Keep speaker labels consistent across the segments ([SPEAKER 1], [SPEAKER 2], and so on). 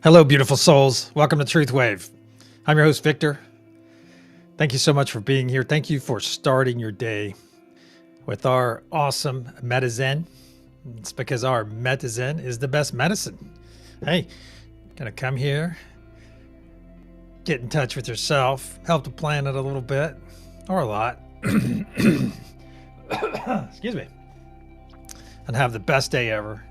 [SPEAKER 1] Hello, beautiful souls. Welcome to TruthWave. I'm your host, Victor. Thank you so much for being here. Thank you for starting your day with our awesome Meridiem. It's because our Meridiem is the best medicine. Hey, gonna come here, get in touch with yourself, help the planet a little bit, or a lot. Excuse me. And have the best day ever.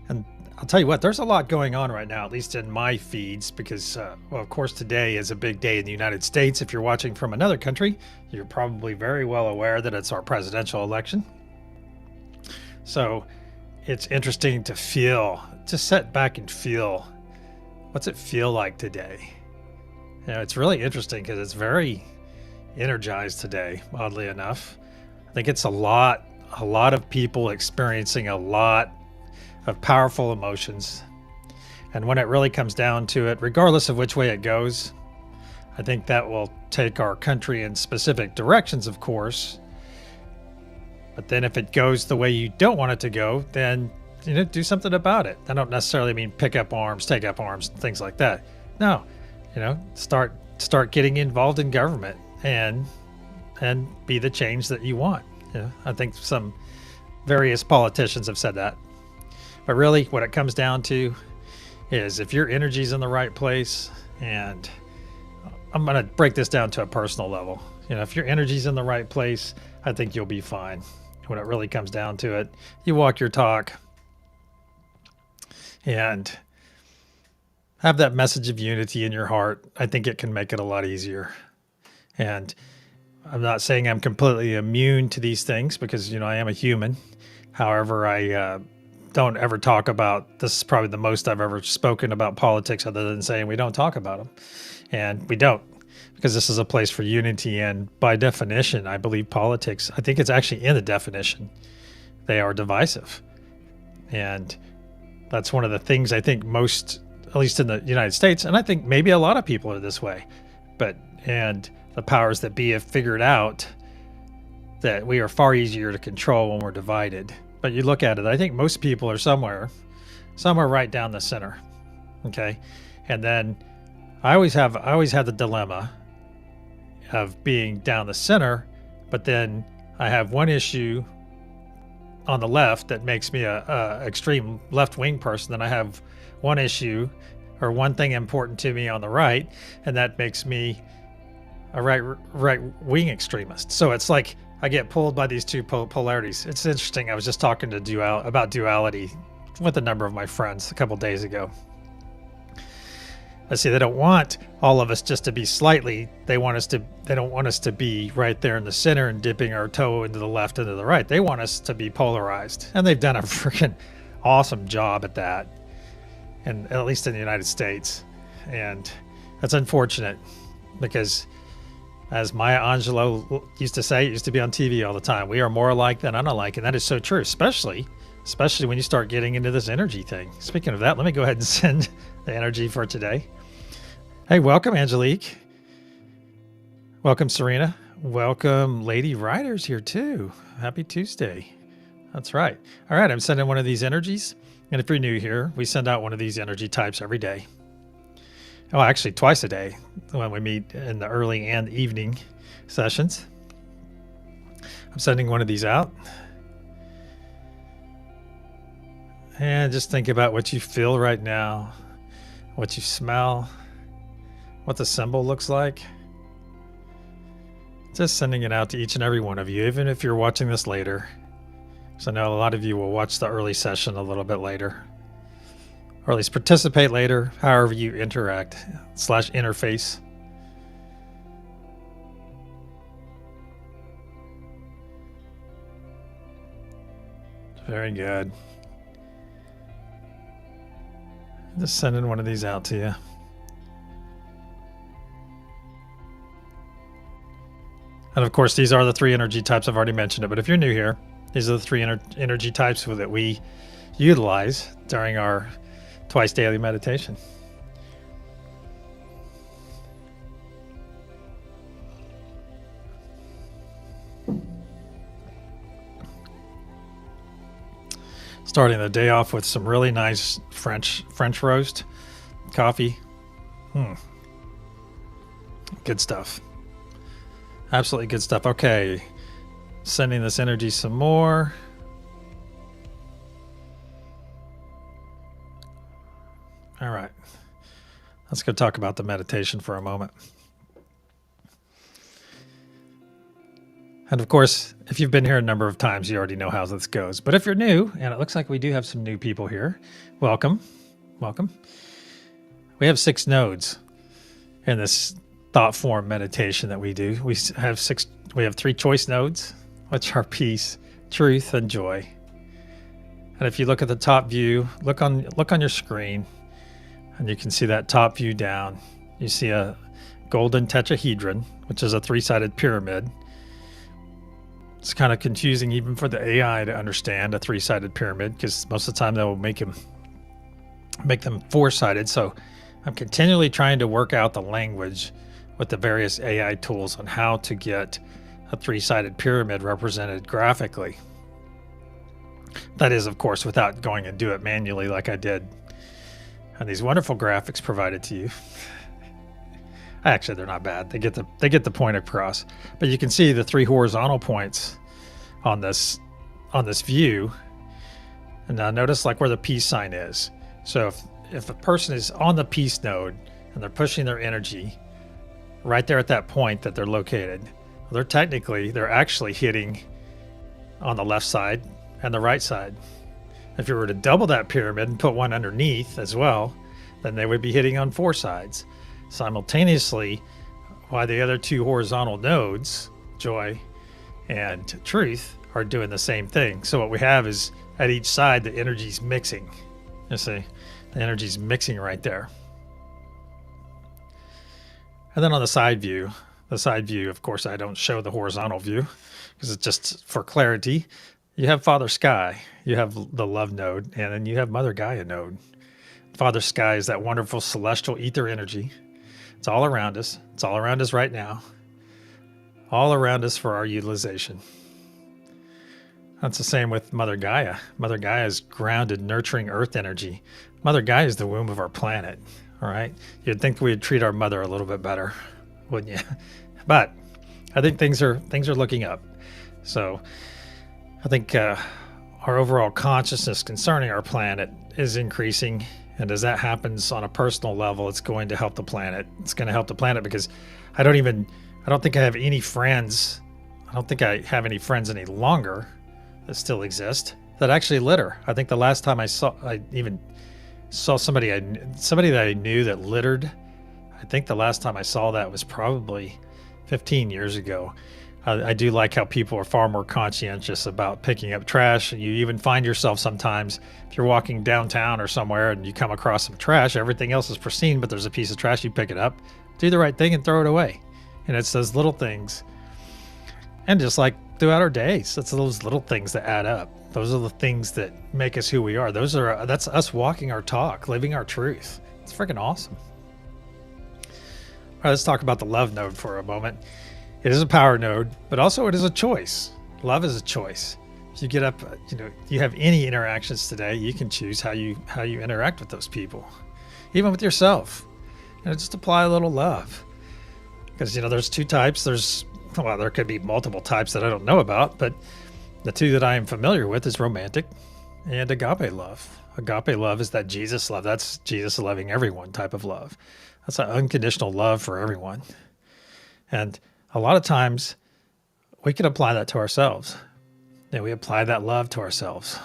[SPEAKER 1] And I'll tell you what, there's a lot going on right now, at least in my feeds, because, well, of course, today is a big day in the United States. If you're watching from another country, you're probably very well aware that it's our presidential election. So it's interesting to sit back and feel, what's it feel like today? You know, it's really interesting because it's very energized today, oddly enough. I think it's a lot of people experiencing a lot of powerful emotions. And when it really comes down to it, regardless of which way it goes, I think that will take our country in specific directions, of course. But then if it goes the way you don't want it to go, then, do something about it. I don't necessarily mean pick up arms, take up arms, things like that. No, start getting involved in government and be the change that you want. I think some various politicians have said that. But really, what it comes down to is if your energy's in the right place, and I'm going to break this down to a personal level. If your energy's in the right place, I think you'll be fine. When it really comes down to it, you walk your talk and have that message of unity in your heart. I think it can make it a lot easier. And I'm not saying I'm completely immune to these things because, I am a human. However, I don't ever talk about, this is probably the most I've ever spoken about politics other than saying we don't talk about them. And we don't, because this is a place for unity. And by definition, I believe politics, I think it's actually in the definition, they are divisive. And that's one of the things I think most, at least in the United States, and I think maybe a lot of people are this way, and the powers that be have figured out that we are far easier to control when we're divided. But you look at it, I think most people are somewhere right down the center. Okay. And then I always have the dilemma of being down the center, but then I have one issue on the left that makes me a extreme left-wing person. Then I have one issue or one thing important to me on the right, and that makes me a right-wing extremist. So it's like I get pulled by these two polarities. It's interesting. I was just talking to about duality with a number of my friends a couple days ago. I see they don't want all of us just to be slightly. They don't want us to be right there in the center and dipping our toe into the left and to the right. They want us to be polarized, and they've done a freaking awesome job at that, and at least in the United States. And that's unfortunate because, as Maya Angelou used to say, it used to be on TV all the time, we are more alike than unalike. And that is so true, especially when you start getting into this energy thing. Speaking of that, let me go ahead and send the energy for today. Hey, welcome, Angelique. Welcome, Serena. Welcome, Lady Riders here too. Happy Tuesday. That's right. All right, I'm sending one of these energies. And if you're new here, we send out one of these energy types every day. Oh, actually twice a day when we meet in the early and evening sessions. I'm sending one of these out. And just think about what you feel right now, what you smell, what the symbol looks like. Just sending it out to each and every one of you, even if you're watching this later. So I know a lot of you will watch the early session a little bit later, or at least participate later, however you interact / interface. Very good. Just sending one of these out to you. And of course, these are the three energy types. I've already mentioned it, but if you're new here, these are the three energy types that we utilize during our twice daily meditation. Starting the day off with some really nice French roast coffee. Good stuff. Absolutely good stuff. Okay. Sending this energy some more. All right. Let's go talk about the meditation for a moment. And of course, if you've been here a number of times, you already know how this goes. But if you're new, and it looks like we do have some new people here, welcome. Welcome. We have 6 nodes in this thought form meditation that we do. We have 3 choice nodes, which are peace, truth, and joy. And if you look at the top view, look on your screen, and you can see that top view down. You see a golden tetrahedron, which is a 3-sided pyramid. It's kind of confusing even for the AI to understand a 3-sided pyramid, because most of the time they'll make them 4-sided. So I'm continually trying to work out the language with the various AI tools on how to get a 3-sided pyramid represented graphically. That is, of course, without going and do it manually like I did. And these wonderful graphics provided to you. Actually, they're not bad. They get the point across. But you can see the 3 horizontal points on this view. And now notice like where the peace sign is. So if a person is on the peace node and they're pushing their energy right there at that point that they're located, well, they're actually hitting on the left side and the right side. If you were to double that pyramid and put one underneath as well, then they would be hitting on 4 sides. Simultaneously, while the other 2 horizontal nodes, joy and truth, are doing the same thing. So what we have is at each side, the energy's mixing. You see, the energy's mixing right there. And then on the side view, of course, I don't show the horizontal view because it's just for clarity. You have Father Sky, you have the love node, and then you have Mother Gaia node. Father Sky is that wonderful celestial ether energy. It's all around us. It's all around us right now. All around us for our utilization. That's the same with Mother Gaia. Mother Gaia is grounded, nurturing earth energy. Mother Gaia is the womb of our planet. All right. You'd think we'd treat our mother a little bit better, wouldn't you? But I think things are looking up. So I think our overall consciousness concerning our planet is increasing. And as that happens on a personal level, it's going to help the planet. It's going to help the planet because I don't think I have any friends. I don't think I have any friends any longer that still exist that actually litter. I think the last time I even saw somebody that I knew that littered, I think the last time I saw that was probably 15 years ago. I do like how people are far more conscientious about picking up trash. You even find yourself sometimes, if you're walking downtown or somewhere and you come across some trash, everything else is pristine, but there's a piece of trash, you pick it up, do the right thing and throw it away. And it's those little things. And just like throughout our days, it's those little things that add up. Those are the things that make us who we are. That's us walking our talk, living our truth. It's freaking awesome. All right, let's talk about the love node for a moment. It is a power node, but also it is a choice. Love is a choice. If you get up, you have any interactions today, you can choose how you interact with those people, even with yourself. Just apply a little love, because there's 2 types. There could be multiple types that I don't know about, but the 2 that I am familiar with is romantic and agape love. Agape love is that Jesus love. That's Jesus loving everyone type of love. That's an unconditional love for everyone. And a lot of times we can apply that to ourselves. We apply that love to ourselves.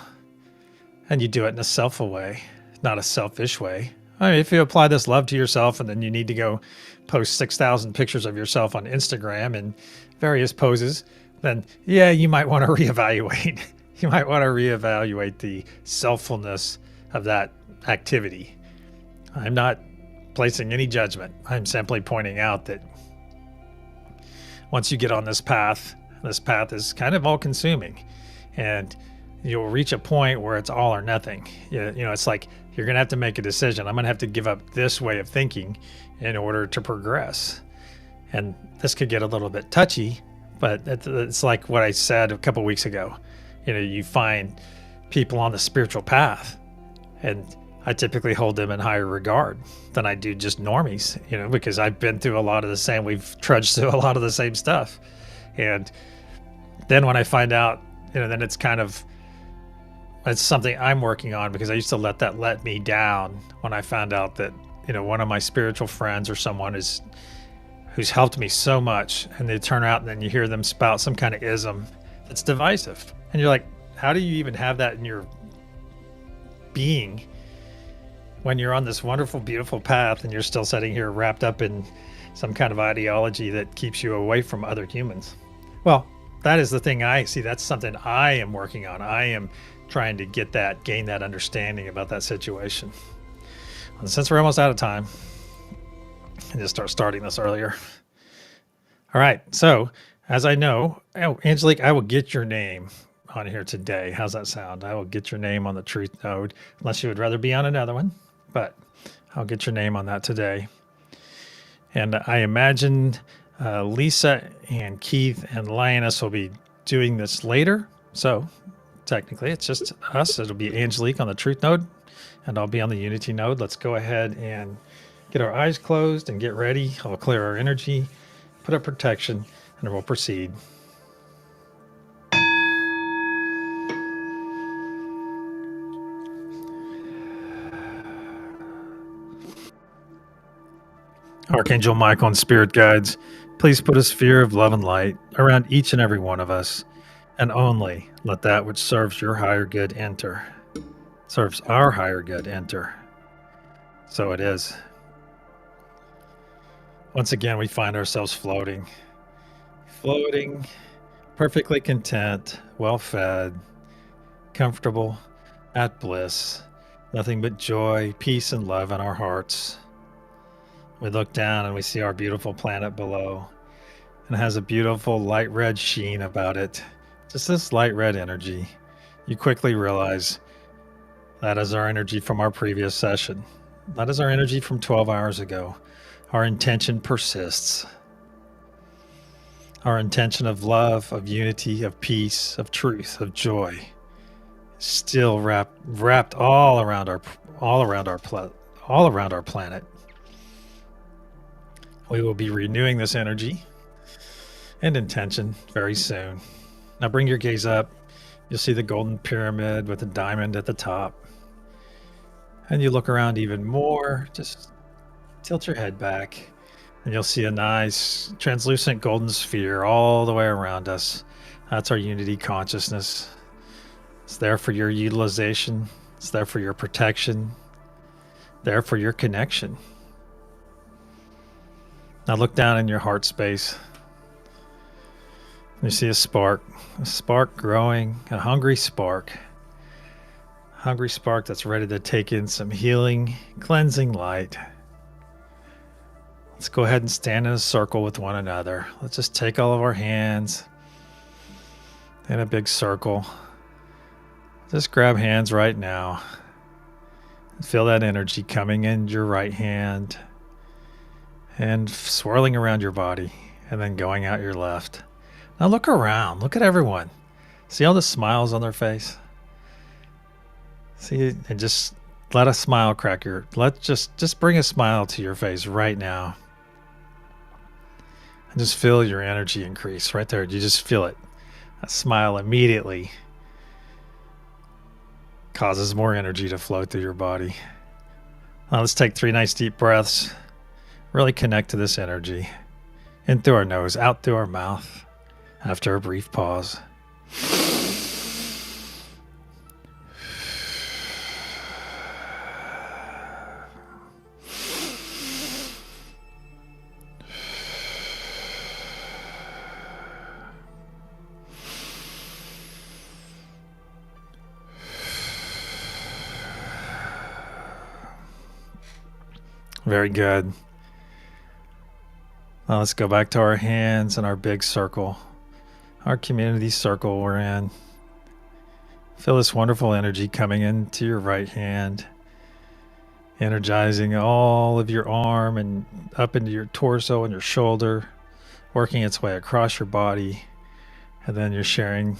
[SPEAKER 1] And you do it in a selfful way, not a selfish way. I mean, if you apply this love to yourself and then you need to go post 6,000 pictures of yourself on Instagram in various poses, then yeah, you might want to reevaluate. You might want to reevaluate the selffulness of that activity. I'm not placing any judgment. I'm simply pointing out that once you get on this path is kind of all consuming, and you'll reach a point where it's all or nothing. It's like you're going to have to make a decision. I'm going to have to give up this way of thinking in order to progress. And this could get a little bit touchy, but it's like what I said a couple weeks ago. You find people on the spiritual path, and I typically hold them in higher regard than I do just normies, because I've been through a lot of the same, we've trudged through a lot of the same stuff. And then when I find out, then it's something I'm working on, because I used to let me down when I found out that, one of my spiritual friends or someone who's helped me so much, and they turn out and then you hear them spout some kind of ism that's divisive. And you're like, how do you even have that in your being when you're on this wonderful, beautiful path and you're still sitting here wrapped up in some kind of ideology that keeps you away from other humans? Well, that is the thing I see. That's something I am working on. I am trying to gain that understanding about that situation. And since we're almost out of time, I just starting this earlier. All right. So as I know, Angelique, I will get your name on here today. How's that sound? I will get your name on the truth node, unless you would rather be on another one, but I'll get your name on that today. And I imagine Lisa and Keith and Lioness will be doing this later. So technically it's just us. It'll be Angelique on the truth node, and I'll be on the unity node. Let's go ahead and get our eyes closed and get ready. I'll clear our energy, put up protection, and we'll proceed. Archangel Michael and spirit guides, please put a sphere of love and light around each and every one of us, and only let that which serves your higher good enter. Serves our higher good enter. So it is. Once again, we find ourselves floating, perfectly content, well-fed, comfortable, at bliss, nothing but joy, peace, and love in our hearts. We look down and we see our beautiful planet below, and it has a beautiful light red sheen about it. Just this light red energy. You quickly realize that is our energy from our previous session. That is our energy from 12 hours ago. Our intention persists. Our intention of love, of unity, of peace, of truth, of joy, still wrapped all around our planet. We will be renewing this energy and intention very soon. Now bring your gaze up. You'll see the golden pyramid with a diamond at the top. And you look around even more. Just tilt your head back, and you'll see a nice translucent golden sphere all the way around us. That's our unity consciousness. It's there for your utilization. It's there for your protection. There for your connection. Now look down in your heart space. You see a spark growing, a hungry spark that's ready to take in some healing, cleansing light. Let's go ahead and stand in a circle with one another. Let's just take all of our hands in a big circle. Just grab hands right now. Feel that energy coming in your right hand and swirling around your body, and then going out your left. Now look around. Look at everyone. See all the smiles on their face? See, and just let a smile crack just bring a smile to your face right now. And just feel your energy increase right there. You just feel it. A smile immediately causes more energy to flow through your body. Now let's take 3 nice deep breaths. Really connect to this energy. In through our nose, out through our mouth. After a brief pause. Very good. Now let's go back to our hands and our big circle, our community circle we're in. Feel this wonderful energy coming into your right hand, energizing all of your arm and up into your torso and your shoulder, working its way across your body. And then you're sharing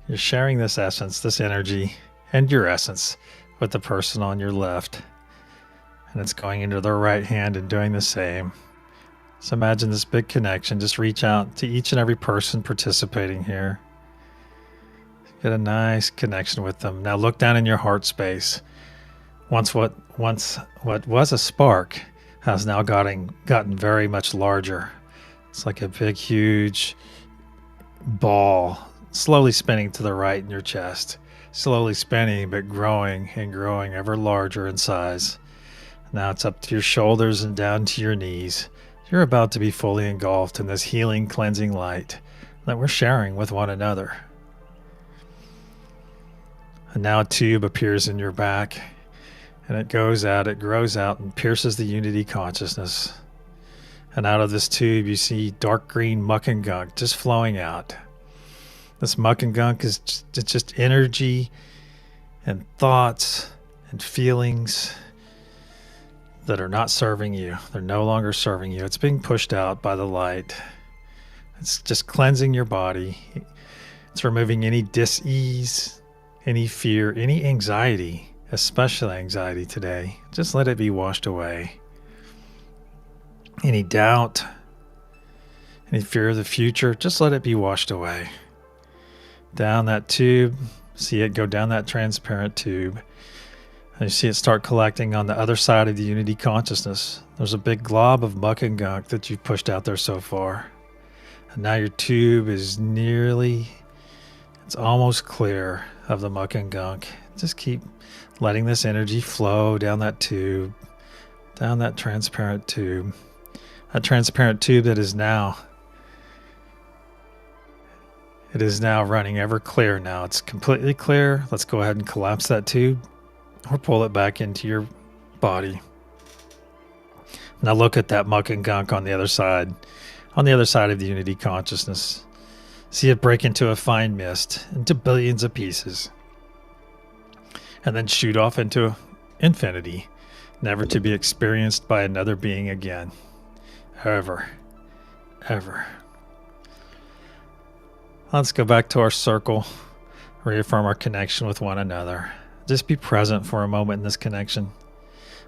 [SPEAKER 1] You're sharing this essence, this energy, and your essence with the person on your left. And it's going into their right hand and doing the same. So imagine this big connection. Just reach out to each and every person participating here. Get a nice connection with them. Now look down in your heart space. What was a spark has now gotten very much larger. It's like a big, huge ball slowly spinning to the right in your chest. Slowly spinning, but growing and growing ever larger in size. Now it's up to your shoulders and down to your knees. You're about to be fully engulfed in this healing, cleansing light that we're sharing with one another. And now a tube appears in your back, and it goes out, it grows out, and pierces the unity consciousness. And out of this tube, you see dark green muck and gunk just flowing out. This muck and gunk is just energy and thoughts and feelings that are not serving you. They're no longer serving you. It's being pushed out by the light. It's just cleansing your body. It's removing any dis-ease, any fear, any anxiety, especially anxiety today. Just let it be washed away. Any doubt, any fear of the future, just let it be washed away. Down that tube, see it go down that transparent tube. And you see it start collecting on the other side of the unity consciousness. There's a big glob of muck and gunk that you've pushed out there so far. And now your tube is it's almost clear of the muck and gunk. Just keep letting this energy flow down that tube, down that transparent tube. That transparent tube that is now running ever clear now. It's completely clear. Let's go ahead and collapse that tube or pull it back into your body. Now look at that muck and gunk on the other side of the unity consciousness. See it break into a fine mist, into billions of pieces, and then shoot off into infinity, never to be experienced by another being again. Ever. Let's go back to our circle, reaffirm our connection with one another. Just be present for a moment in this connection.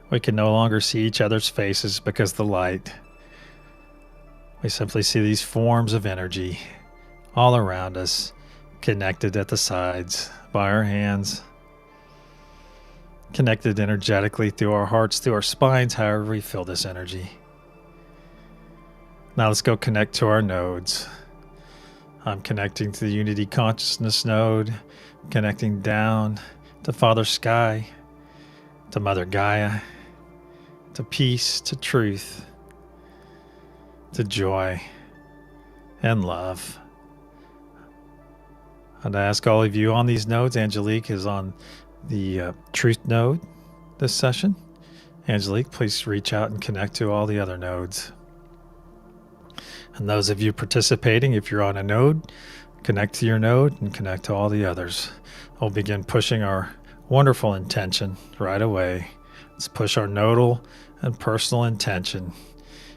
[SPEAKER 1] We can no longer see each other's faces because of the light. We simply see these forms of energy all around us, connected at the sides by our hands, connected energetically through our hearts, through our spines, however we feel this energy. Now let's go connect to our nodes. I'm connecting to the Unity Consciousness node, connecting down to Father Sky, to Mother Gaia, to peace, to truth, to joy and love. And I ask all of you on these nodes, Angelique is on the Truth node this session. Angelique, please reach out and connect to all the other nodes. And those of you participating, if you're on a node, connect to your node and connect to all the others. We'll begin pushing our wonderful intention right away. Let's push our nodal and personal intention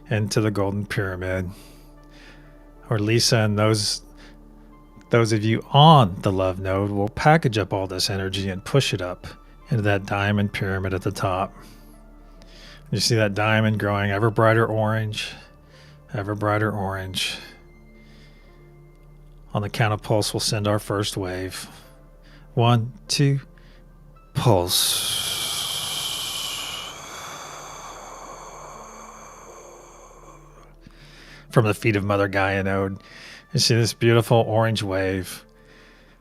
[SPEAKER 1] into the golden pyramid. Or Lisa and those of you on the love node will package up all this energy and push it up into that diamond pyramid at the top. You see that diamond growing ever brighter orange, ever brighter orange. On the count of pulse, we'll send our first wave. 1, 2, pulse. From the feet of Mother Gaia node, you see this beautiful orange wave,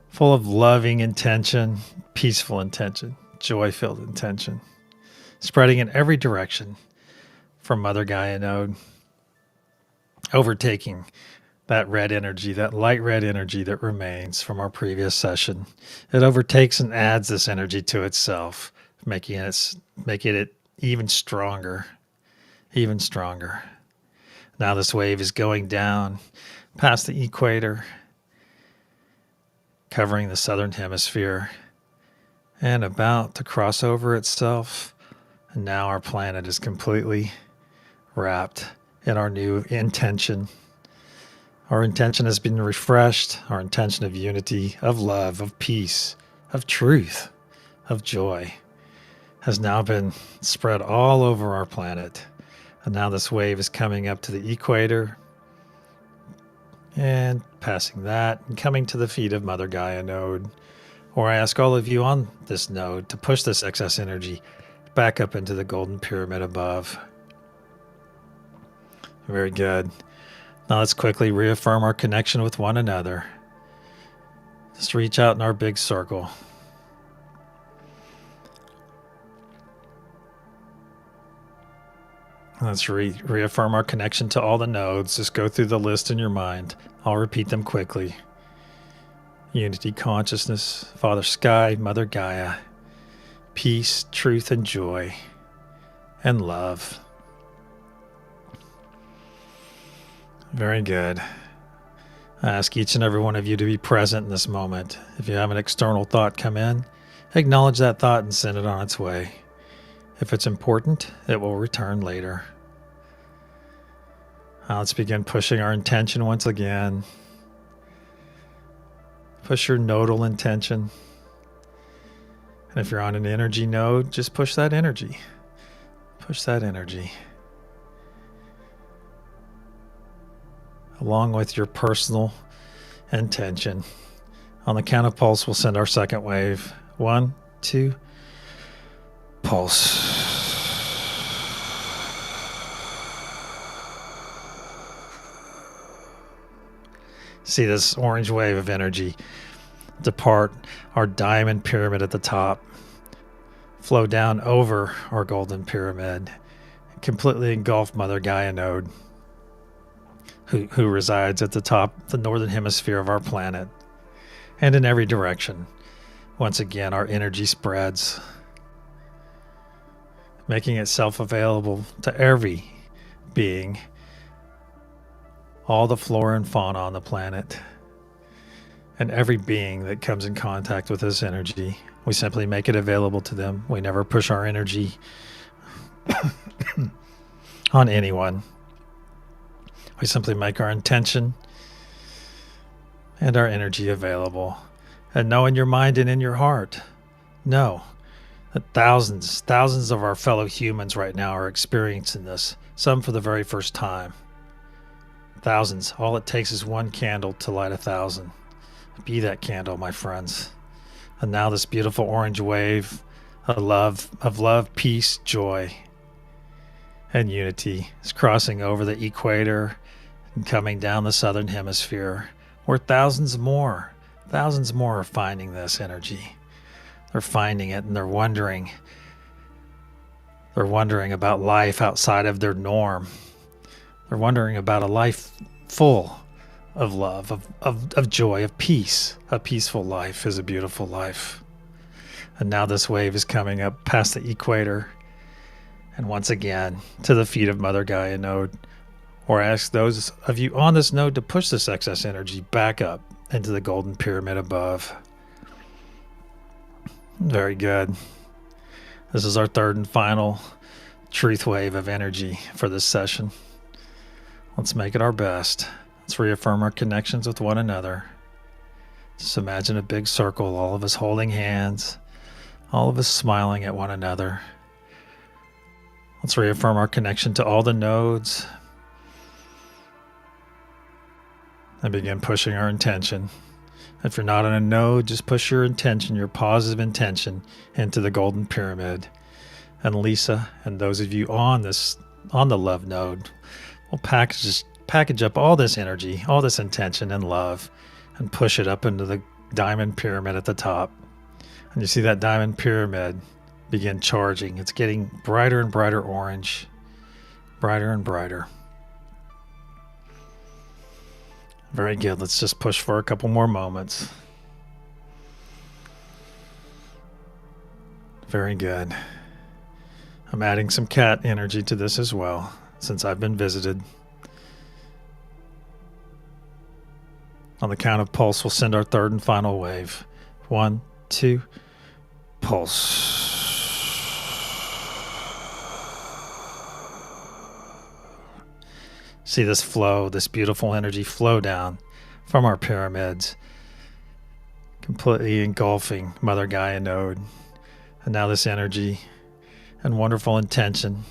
[SPEAKER 1] full of loving intention, peaceful intention, joy-filled intention, spreading in every direction from Mother Gaia node, overtaking that red energy, that light red energy that remains from our previous session. It overtakes and adds this energy to itself, making it even stronger, even stronger. Now this wave is going down past the equator, covering the southern hemisphere, and about to cross over itself. And now our planet is completely wrapped in our new intention, Our intention has been refreshed. Our intention of unity, of love, of peace, of truth, of joy has now been spread all over our planet. And now this wave is coming up to the equator and passing that and coming to the feet of Mother Gaia node. Or I ask all of you on this node to push this excess energy back up into the golden pyramid above. Very good. Now let's quickly reaffirm our connection with one another. Just reach out in our big circle. Let's reaffirm our connection to all the nodes. Just go through the list in your mind. I'll repeat them quickly. Unity consciousness, Father Sky, Mother Gaia, peace, truth, and joy, and love. Very good. I ask each and every one of you to be present in this moment. If you have an external thought come in, acknowledge that thought and send it on its way. If it's important, it will return later. Let's begin pushing our intention once again. Push your nodal intention. And if you're on an energy node, just push that energy. Push that energy. Along with your personal intention. On the count of pulse, we'll send our second wave. 1, 2, pulse. See this orange wave of energy depart our diamond pyramid at the top, flow down over our golden pyramid, completely engulf Mother Gaia node, who resides at the top, the northern hemisphere of our planet, and in every direction. Once again, our energy spreads, making itself available to every being, all the flora and fauna on the planet, and every being that comes in contact with this energy. We simply make it available to them. We never push our energy on anyone. We simply make our intention and our energy available. And know in your mind and in your heart, know that thousands of our fellow humans right now are experiencing this, some for the very first time. Thousands. All it takes is one candle to light 1,000. Be that candle, my friends. And now this beautiful orange wave of love, peace, joy, and unity is crossing over the equator and coming down the southern hemisphere, where thousands more are finding this energy. They're finding it and they're wondering about life outside of their norm. They're wondering about a life full of love, of joy, of peace. A peaceful life is a beautiful life. And now this wave is coming up past the equator and once again to the feet of Mother Gaia node. Or ask those of you on this node to push this excess energy back up into the golden pyramid above. Very good. This is our third and final truth wave of energy for this session. Let's make it our best. Let's reaffirm our connections with one another. Just imagine a big circle, all of us holding hands, all of us smiling at one another. Let's reaffirm our connection to all the nodes and begin pushing our intention. If you're not on a node, just push your intention, your positive intention, into the golden pyramid. And Lisa and those of you on the love node will package up all this energy, all this intention and love, and push it up into the diamond pyramid at the top. And you see that diamond pyramid begin charging. It's getting brighter and brighter orange, brighter and brighter. Very good. Let's just push for a couple more moments. Very good. I'm adding some cat energy to this as well, since I've been visited. On the count of pulse, we'll send our third and final wave. 1, 2, pulse. See this flow, this beautiful energy flow down from our pyramids, completely engulfing Mother Gaia node. And now this energy and wonderful intention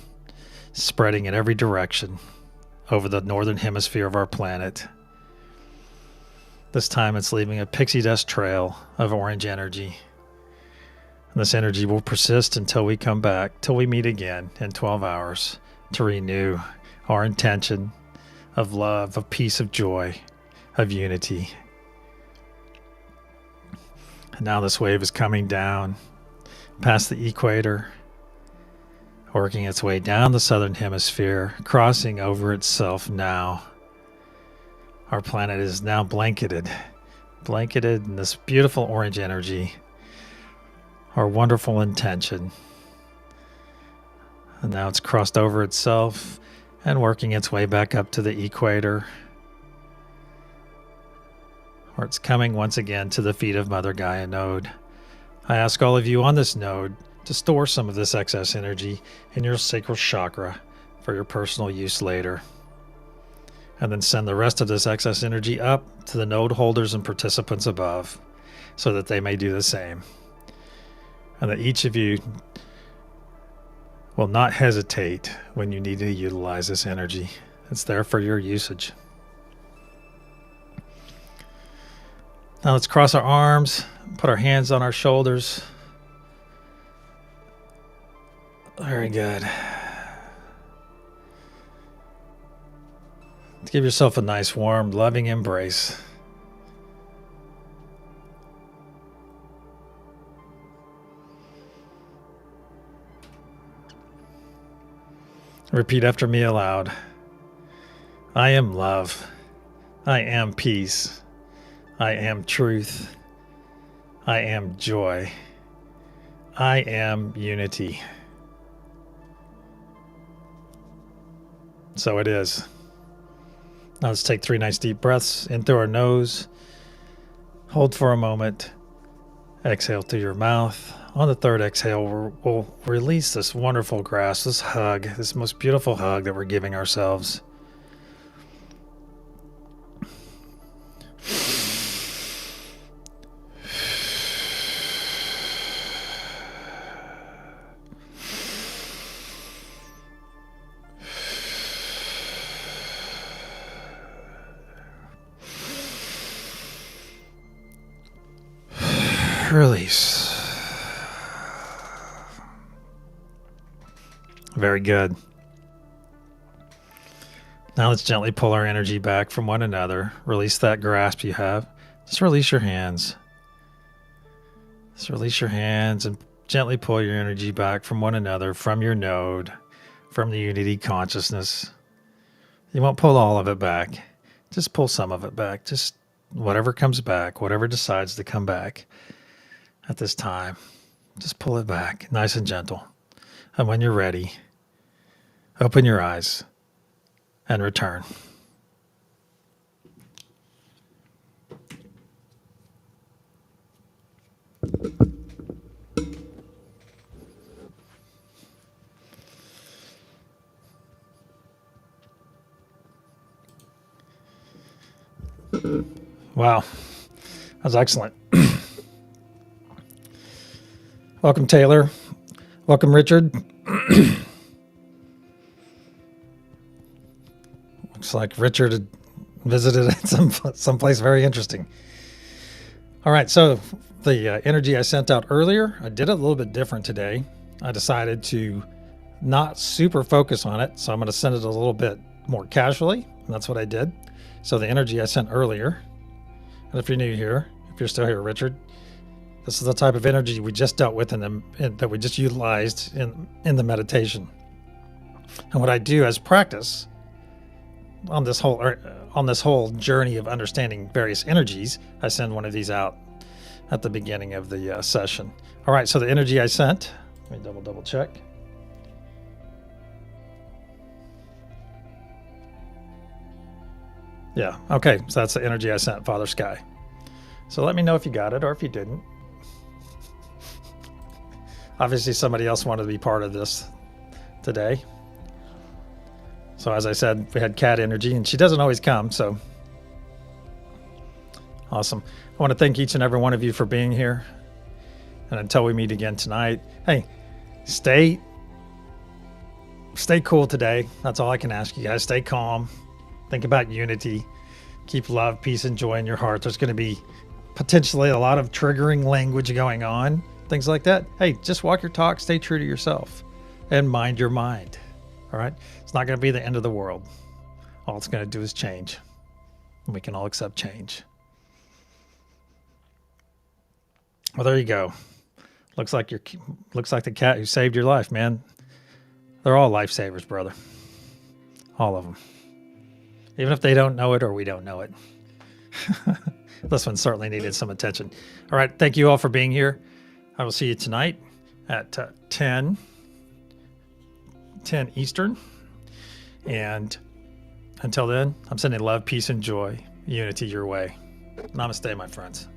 [SPEAKER 1] spreading in every direction over the northern hemisphere of our planet. This time it's leaving a pixie dust trail of orange energy. And this energy will persist until we come back, till we meet again in 12 hours to renew our intention of love, of peace, of joy, of unity. And now this wave is coming down past the equator, working its way down the southern hemisphere, crossing over itself now. Our planet is now blanketed in this beautiful orange energy, our wonderful intention. And now it's crossed over itself and working its way back up to the equator, where it's coming once again to the feet of Mother Gaia node. I ask all of you on this node to store some of this excess energy in your sacral chakra for your personal use later. And then send the rest of this excess energy up to the node holders and participants above so that they may do the same. And that each of you will not hesitate when you need to utilize this energy. It's there for your usage. Now let's cross our arms, put our hands on our shoulders. Very good. Give yourself a nice, warm, loving embrace. Repeat after me aloud. I am love. I am peace. I am truth. I am joy. I am unity. So it is. Now let's take 3 nice deep breaths in through our nose. Hold for a moment. Exhale through your mouth. On the third exhale, we'll release this wonderful grasp, this hug, this most beautiful hug that we're giving ourselves. Release. Very good. Now let's gently pull our energy back from one another. Release that grasp you have. Just release your hands. Just release your hands and gently pull your energy back from one another, from your node, from the unity consciousness. You won't pull all of it back. Just pull some of it back. Just whatever comes back, whatever decides to come back at this time, just pull it back, nice and gentle. And when you're ready, open your eyes and return. Wow, that was excellent. Welcome, Taylor. Welcome, Richard. Looks like Richard had visited at someplace very interesting. All right, so the energy I sent out earlier, I did it a little bit different today. I decided to not super focus on it, so I'm going to send it a little bit more casually, and that's what I did. So the energy I sent earlier, and if you're new here, if you're still here, Richard, this is the type of energy we just dealt with that we just utilized in the meditation. And what I do as practice on this whole journey of understanding various energies, I send one of these out at the beginning of the session. All right, so the energy I sent, let me double check. Yeah, okay, so that's the energy I sent, Father Sky. So let me know if you got it or if you didn't. Obviously somebody else wanted to be part of this today. So as I said, we had cat energy, and she doesn't always come. So awesome. I want to thank each and every one of you for being here. And until we meet again tonight, hey, stay cool today. That's all I can ask you guys. Stay calm. Think about unity. Keep love, peace, and joy in your heart. There's going to be potentially a lot of triggering language going on, things like that. Hey, just walk your talk, stay true to yourself, and mind your mind. All right? It's not going to be the end of the world. All it's going to do is change. And we can all accept change. Well, there you go. Looks like the cat who saved your life, man. They're all lifesavers, brother. All of them. Even if they don't know it or we don't know it. This one certainly needed some attention. All right. Thank you all for being here. I will see you tonight at 10 Eastern. And until then, I'm sending love, peace, and joy, unity your way. Namaste, my friends.